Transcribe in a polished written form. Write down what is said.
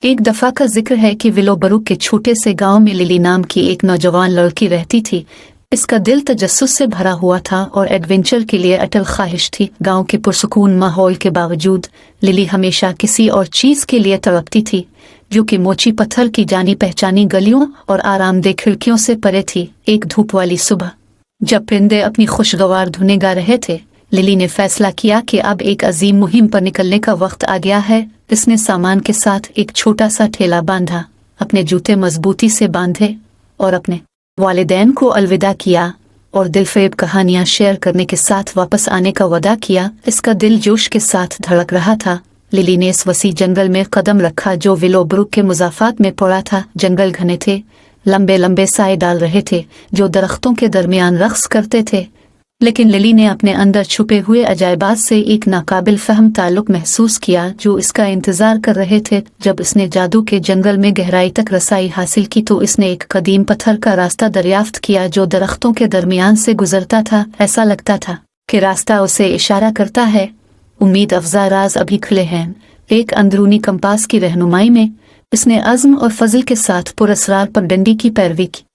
ایک دفعہ کا ذکر ہے کہ ویلوبروک کے چھوٹے سے گاؤں میں للی نام کی ایک نوجوان لڑکی رہتی تھی۔ اس کا دل تجسس سے بھرا ہوا تھا اور ایڈونچر کے لیے اٹل خواہش تھی۔ گاؤں کے پرسکون ماحول کے باوجود للی ہمیشہ کسی اور چیز کے لیے تڑپتی تھی، جو کہ موچی پتھر کی جانی پہچانی گلیوں اور آرام دہ کھڑکیوں سے پرے تھی۔ ایک دھوپ والی صبح جب پرندے اپنی خوشگوار دھنیں گا رہے تھے، للی نے فیصلہ کیا کہ اب ایک عظیم مہم پر نکلنے کا وقت آ گیا ہے۔ اس نے سامان کے ساتھ ایک چھوٹا سا ٹھیلا باندھا، اپنے جوتے مضبوطی سے باندھے اور اپنے والدین کو الوداع کیا اور دلفریب کہانیاں شیئر کرنے کے ساتھ واپس آنے کا وعدہ کیا۔ اس کا دل جوش کے ساتھ دھڑک رہا تھا۔ للی نے اس وسیع جنگل میں قدم رکھا جو ویلوبروک کے مضافات میں پڑا تھا۔ جنگل گھنے تھے، لمبے لمبے سائے ڈال رہے تھے جو درختوں کے درمیان رقص کرتے تھے، لیکن للی نے اپنے اندر چھپے ہوئے عجائبات سے ایک ناقابل فہم تعلق محسوس کیا جو اس کا انتظار کر رہے تھے۔ جب اس نے جادو کے جنگل میں گہرائی تک رسائی حاصل کی تو اس نے ایک قدیم پتھر کا راستہ دریافت کیا جو درختوں کے درمیان سے گزرتا تھا۔ ایسا لگتا تھا کہ راستہ اسے اشارہ کرتا ہے، امید افزا راز ابھی کھلے ہیں۔ ایک اندرونی کمپاس کی رہنمائی میں اس نے عزم اور فضل کے ساتھ پراسرار پگڈنڈی کی پیروی کی۔